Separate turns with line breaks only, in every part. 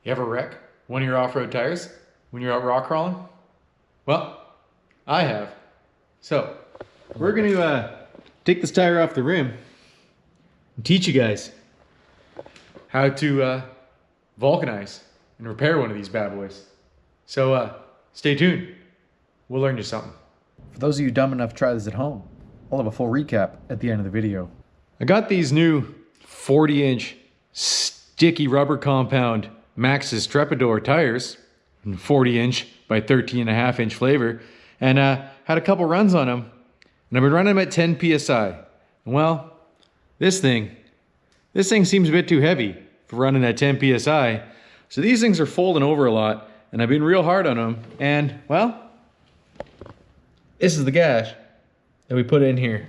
You ever wreck one of your off-road tires when you're out rock crawling? Well, I have. So, we're going to take this tire off the rim and teach you guys how to vulcanize and repair one of these bad boys. So, stay tuned. We'll learn you something.
For those of you dumb enough to try this at home, I'll have a full recap at the end of the video.
I got these new 40-inch sticky rubber compound Maxxis Trepador tires, 40-inch by 13.5-inch flavor, and had a couple runs on them, and I've been running them at 10 psi. And well, this thing seems a bit too heavy for running at 10 psi, so these things are folding over a lot, and I've been real hard on them, and well, this is the gash that we put in here.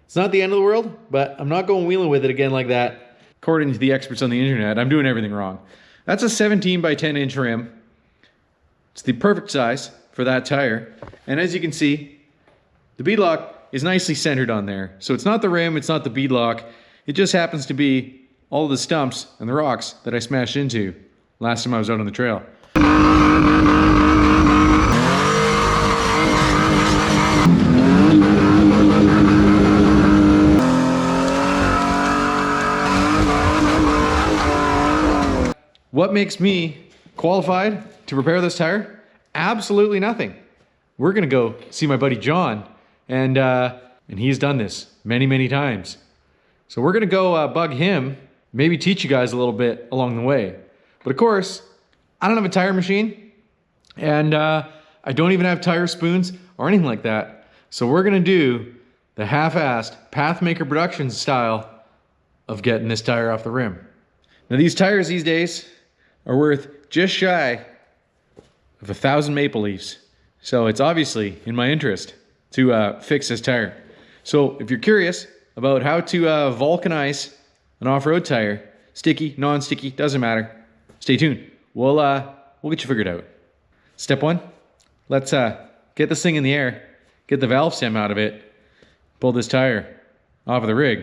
It's not the end of the world, but I'm not going wheeling with it again like that. According to the experts on the internet, I'm doing everything wrong. That's a 17 by 10 inch rim. It's the perfect size for that tire. And as you can see, the bead lock is nicely centered on there. So it's not the rim, it's not the bead lock. It just happens to be all of the stumps and the rocks that I smashed into last time I was out on the trail. What makes me qualified to repair this tire? Absolutely nothing. We're gonna go see my buddy John, and he's done this many, many times. So we're gonna go bug him, maybe teach you guys a little bit along the way. But of course, I don't have a tire machine, and I don't even have tire spoons or anything like that. So we're gonna do the half-assed Pathmaker Productions style of getting this tire off the rim. Now these tires these days are worth just shy of 1,000 maple leaves. So it's obviously in my interest to fix this tire. So if you're curious about how to vulcanize an off-road tire, sticky, non-sticky, doesn't matter, stay tuned. We'll get you figured out. Step one, let's get this thing in the air, get the valve stem out of it, pull this tire off of the rig.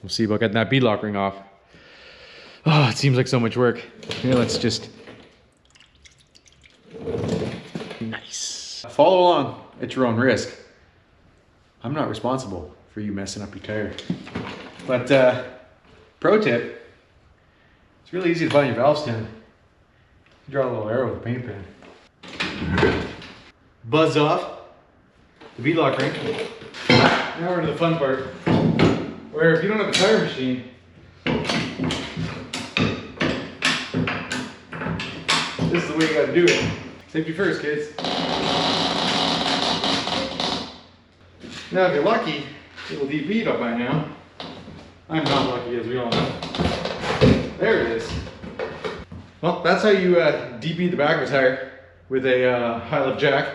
We'll see about getting that bead lock ring off. Oh, it seems like so much work. Here, let's just... Nice. Follow along at your own risk. I'm not responsible for you messing up your tire. But, pro tip, it's really easy to find your valve stem. You draw a little arrow with a paint pen. Buzz off the bead lock ring. Now we're to the fun part, where if you don't have a tire machine, this is the way you gotta do it. Safety first, kids. Now, if you're lucky, it'll debead up by now. I'm not lucky, as we all know. There it is. Well, that's how you debead the back of a tire with a high lift jack.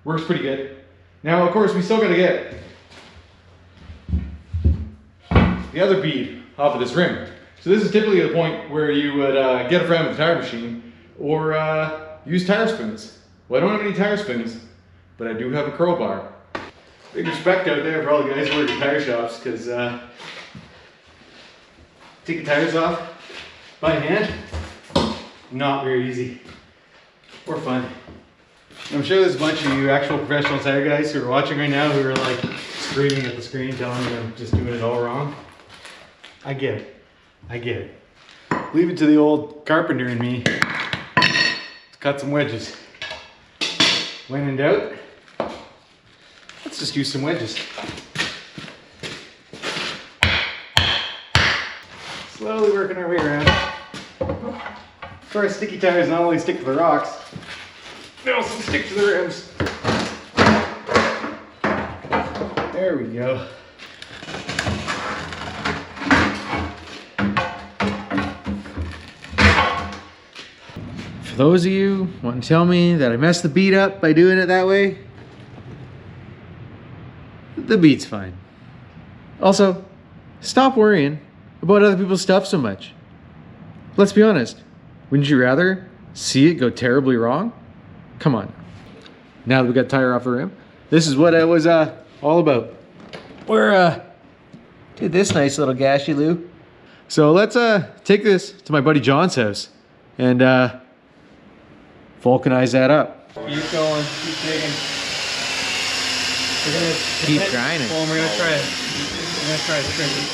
Works pretty good. Now, of course, we still gotta get the other bead off of this rim. So this is typically the point where you would get a friend with a tire machine or use tire spoons. Well, I don't have any tire spoons, but I do have a crowbar. Big respect out there for all the guys who work at tire shops, because taking tires off by hand, not very easy or fun. I'm sure there's a bunch of you actual professional tire guys who are watching right now who are like screaming at the screen telling me I'm just doing it all wrong. I get it. I get it. Leave it to the old carpenter in me to cut some wedges. When in doubt, let's just use some wedges. Slowly working our way around. Of course, sticky tires not only stick to the rocks, they also stick to the rims. There we go. For those of you who want to tell me that I messed the bead up by doing it that way, the bead's fine. Also, stop worrying about other people's stuff so much. Let's be honest, wouldn't you rather see it go terribly wrong? Come on. Now that we got the tire off the rim, this is what it was all about. We're did this nice little gashy loo. So let's take this to my buddy John's house and vulcanize that up.
Keep going, keep digging. We're gonna
Keep grinding.
Well, we're gonna try it. We're gonna try it tricky.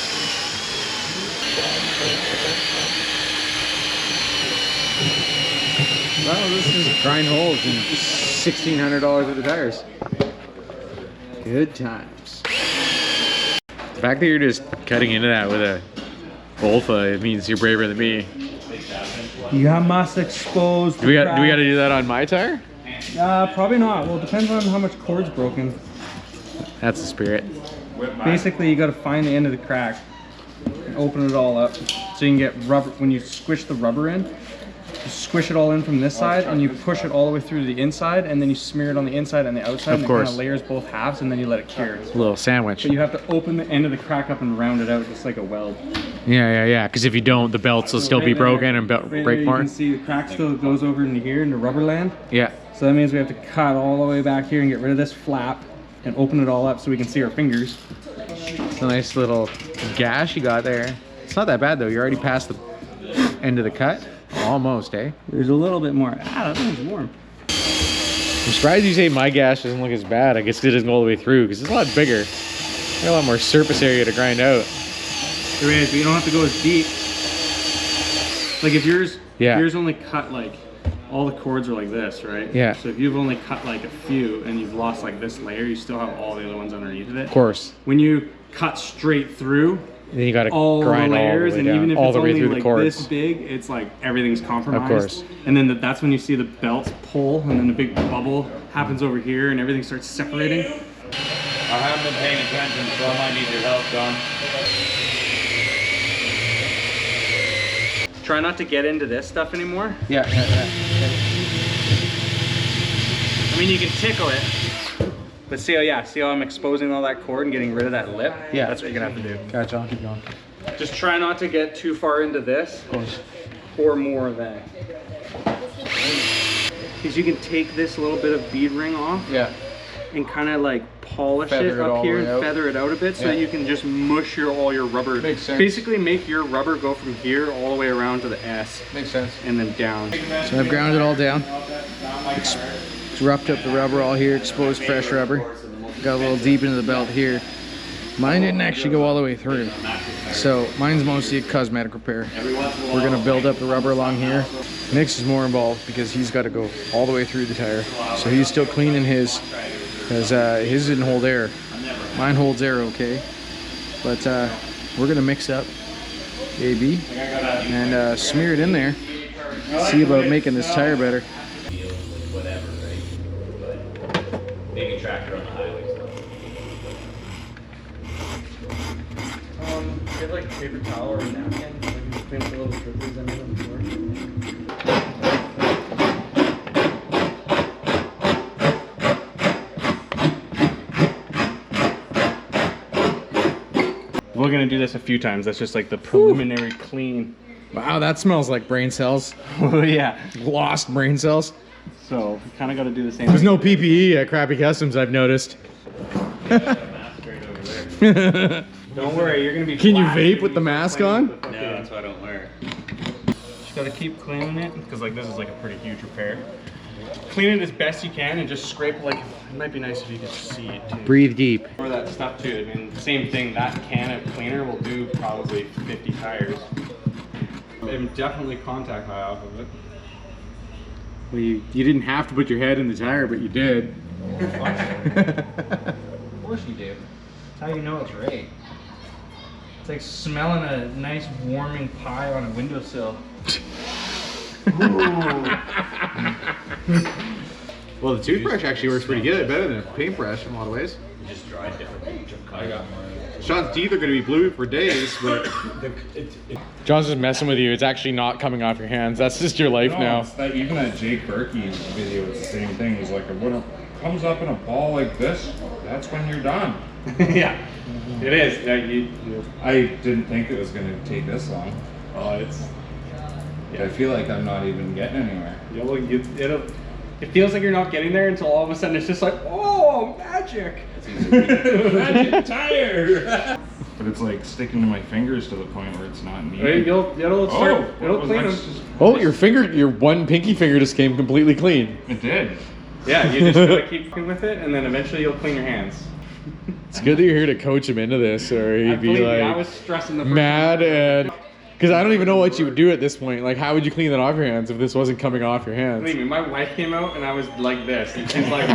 Well, this is grind holes and $1,600 worth of tires. Good times. The fact that you're just cutting into that with a Volfa, it means you're braver than me.
You must expose.
Do we got to do that on my tire?
Probably not. Well, it depends on how much cord's broken.
That's the spirit.
Basically, you got to find the end of the crack and open it all up so you can get rubber. When you squish the rubber in, you squish it all in from this side and you push it all the way through to the inside, and then you smear it on the inside and the outside.
Of
and
course.
it kind of layers both halves, and then you let it cure.
A little sandwich.
But you have to open the end of the crack up and round it out just like a weld.
Yeah. Because if you don't, the belts will still be broken and break
You
more.
can see the crack still goes over into here into rubber land.
Yeah.
So that means we have to cut all the way back here and get rid of this flap and open it all up so we can see our fingers.
It's a nice little gash you got there. It's not that bad though. You're already past the end of the cut. Almost, eh?
There's a little bit more. Ah, that one's warm.
I'm surprised you say my gash doesn't look as bad. I guess it doesn't go all the way through because it's a lot bigger. Got a lot more surface area to grind out.
There is, but you don't have to go as deep. Like if yours only cut like, all the cords are like this, right?
Yeah.
So if you've only cut like a few and you've lost like this layer, you still have all the other ones underneath of it.
Of course.
When you cut straight through,
Then you got to
all
grind
the layers,
all the way
and
down,
even if
all
it's
the way
only
through the
like
cords.
this big, it's like everything's compromised.
Of course.
And then that's when you see the belts pull, and then the big bubble happens over here, and everything starts separating.
I haven't been paying attention, so I might need your help, John.
Try not to get into this stuff anymore.
Yeah.
I mean, you can tickle it, but see how I'm exposing all that cord and getting rid of that lip?
Yeah.
That's what you're gonna have to do.
Gotcha, I'll keep going.
Just try not to get too far into this,
Of course.
or more of that. Because you can take this little bit of bead ring off
Yeah.
and kind of like polish
Feather
it
it all
up
the
here
way
and
out.
feather it out a bit so
Yeah.
that you can just mush all your rubber.
Makes sense.
Basically make your rubber go from here all the way around to the S
Makes sense.
and then down.
So I've ground it all down. Roughed up the rubber all here, exposed fresh rubber. Got a little deep into the belt here. Mine didn't actually go all the way through. So mine's mostly a cosmetic repair. We're gonna build up the rubber along here. Nick's is more involved because he's got to go all the way through the tire. So he's still cleaning his, because his didn't hold air. Mine holds air okay. But we're gonna mix up A+B and smear it in there. See about making this tire better.
Whatever, right? But maybe tractor on the highway stuff.
Get like paper towel or a napkin, so I can just clean up the little strippers under the floor. We're gonna do this a few times. That's just like the preliminary clean.
Wow, that smells like brain cells.
Oh yeah.
Lost brain cells.
So we kind of got to do the same.
There's no PPE at Crappy Customs, I've noticed.
Don't worry, you're gonna be.
Can you
flat
vape
when
with the
you
mask
start
on?
cleaning.
No, that's why I don't wear it.
Just gotta keep cleaning it because like this is like a pretty huge repair. Clean it as best you can and just scrape like. It might be nice if you could see it too.
Breathe deep.
Or that stuff too. I mean, same thing. That can of cleaner will do probably 50 tires. And definitely contact high off of it.
Well, you didn't have to put your head in the tire, but you did.
Of course you do. That's how you know it's right.
It's like smelling a nice warming pie on a windowsill.
Well, the toothbrush actually works pretty good. Better than a paintbrush in a lot of ways.
You just dried different things. I got mine.
Sean's teeth are going to be blue for days, but... John's just messing with you. It's actually not coming off your hands. That's just your life now.
It's that, even that Jake Berkey video, it's the same thing. He's like, when it comes up in a ball like this, that's when you're done.
Yeah, it is.
I didn't think it was going to take this long.
Oh, it's.
I feel like I'm not even getting anywhere.
It feels like you're not getting there until all of a sudden it's just like, oh, magic!
Magic tire! but it's like sticking to my fingers to the point where it's not neat.
Right, it'll clean them.
Oh, your one pinky finger just came completely clean.
It did.
Yeah, you just gotta keep with it, and then eventually you'll clean your hands.
It's good that you're here to coach him into this, or he'd be like
I was stressing the first
mad
time.
and because I don't even know what you would do at this point. Like, how would you clean that off your hands if this wasn't coming off your hands?
Believe me, my wife came out and I was like this, and she's like,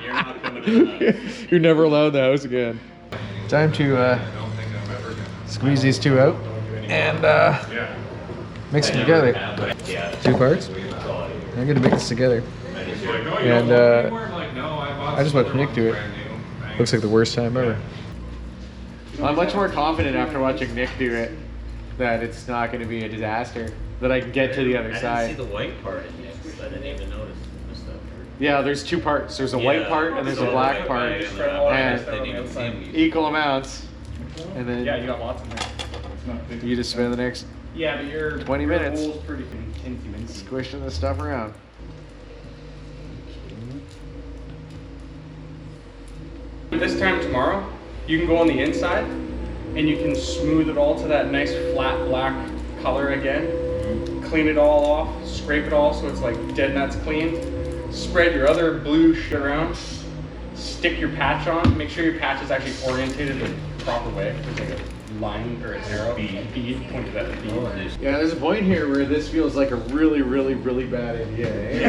You're not coming in.
You're never allowed in the house again. Time to squeeze these two out and mix them together.
Yeah.
2 parts. I'm gonna mix this together. And I just went Nick do it. Looks like the worst time ever. I'm much more confident after watching Nick do it that it's not going to be a disaster. That I can get to the other
I
side.
didn't see the white part in this. I didn't even notice the stuff.
Yeah, there's 2 parts. There's a white part and there's a black part. And equal amounts. And then
yeah, you got lots in there.
you just spend the next
Yeah, but your
20 minutes.
Your pretty minty.
squishing this stuff around.
This time tomorrow, you can go on the inside and you can smooth it all to that nice flat black color again. Clean it all off, scrape it all so it's like dead nuts clean. Spread your other blue shit around. Stick your patch on. Make sure your patch is actually orientated the proper way. There's like a line or an arrow, bead pointed at the bead.
Yeah, there's a point here where this feels like a really, really, really bad idea. Eh?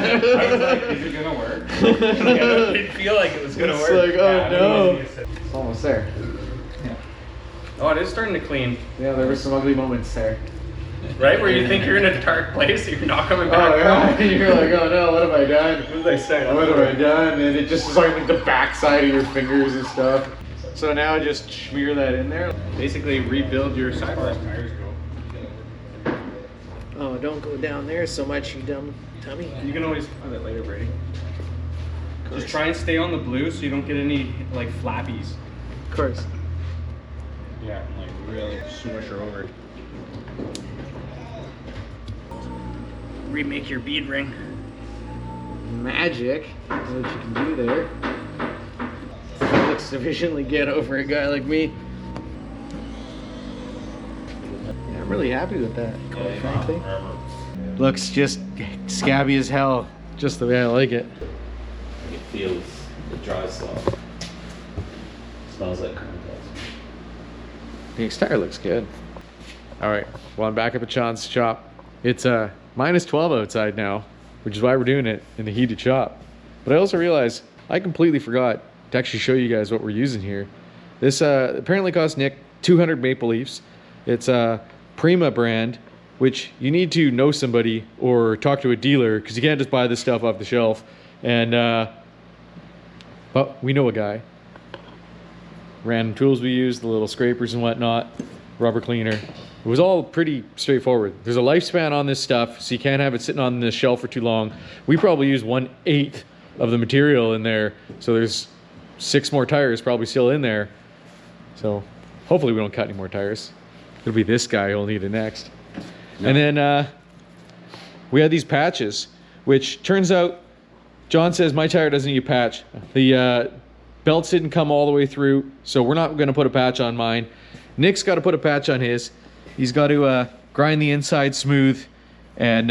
I was like, is it gonna work?
It didn't feel like it was gonna
It's
work.
like, oh no. It's almost there.
Oh, it is starting to clean.
Yeah, there were some ugly moments there.
Right? Where you think you're in a dark place, you're not coming back
Oh yeah,
from.
you're like, oh no, what have I done?
What did I say?
What have I done? And it just is like the backside of your fingers and stuff. So now just smear that in there.
Basically rebuild your sidewall.
Oh, don't go down there so much, you dumb tummy.
You can always find it later, Brady. Just try and stay on the blue so you don't get any like flappies.
Of course.
Yeah, and like really smush her over. Remake your bead ring.
Magic. That's what you can do there. That looks sufficiently good for a guy like me. Yeah, I'm really happy with that, quite frankly.
Looks just scabby as hell. Just the way I like it.
It feels, it dries slow. Smells like corn does.
The exterior looks good. All right, well, I'm back up at Sean's shop. It's minus 12 outside now, which is why we're doing it in the heated shop. But I also realized I completely forgot to actually show you guys what we're using here. This apparently cost Nick 200 maple leaves. It's a Prema brand, which you need to know somebody or talk to a dealer because you can't just buy this stuff off the shelf. And but we know a guy. Random tools we use, the little scrapers and whatnot, rubber cleaner. It was all pretty straightforward. There's a lifespan on this stuff, so you can't have it sitting on the shelf for too long. We probably used 1/8 of the material in there, so there's 6 more tires probably still in there. So hopefully we don't cut any more tires. It'll be this guy who'll need it next. And then we had these patches, which turns out, John says my tire doesn't need a patch. The belts didn't come all the way through, so we're not gonna put a patch on mine. Nick's gotta put a patch on his. He's got to grind the inside smooth and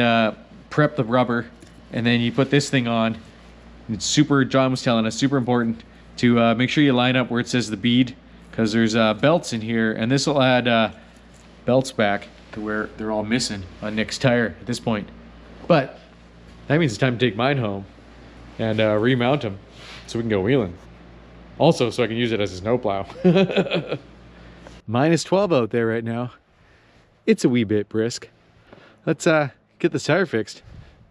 prep the rubber, and then you put this thing on. It's super, John was telling us, super important to make sure you line up where it says the bead, because there's belts in here, and this will add belts back to where they're all missing on Nick's tire at this point. But that means it's time to take mine home and remount them so we can go wheeling. Also, so I can use it as a snowplow. Minus 12 out there right now. It's a wee bit brisk. Let's get this tire fixed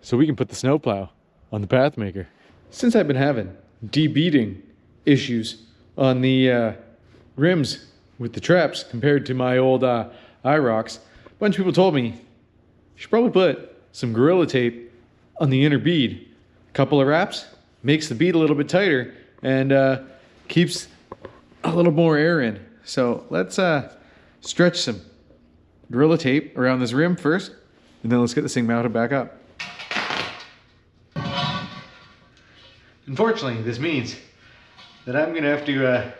so we can put the snowplow on the Pathmaker. Since I've been having debeading issues on the rims with the traps compared to my old IROCs, a bunch of people told me you should probably put some Gorilla Tape on the inner bead. A couple of wraps makes the bead a little bit tighter and keeps a little more air in. So let's stretch some Gorilla Tape around this rim first, and then let's get this thing mounted back up. Unfortunately, this means that I'm gonna have to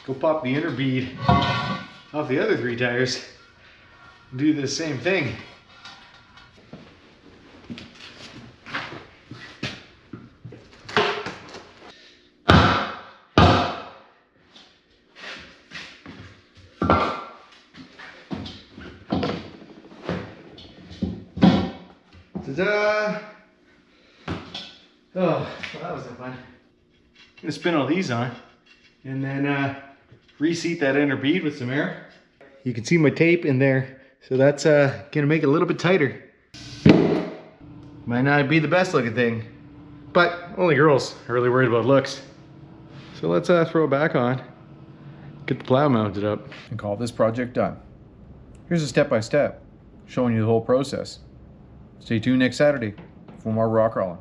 go pop the inner bead off the other 3 tires, do the same thing. Ta-da! Oh, well, that was fun. I'm gonna spin all these on and then reseat that inner bead with some air. You can see my tape in there, so that's gonna make it a little bit tighter. Might not be the best looking thing, but only girls are really worried about looks. So let's throw it back on, get the plow mounted up.
And call this project done. Here's a step-by-step showing you the whole process. Stay tuned next Saturday for more rock crawling.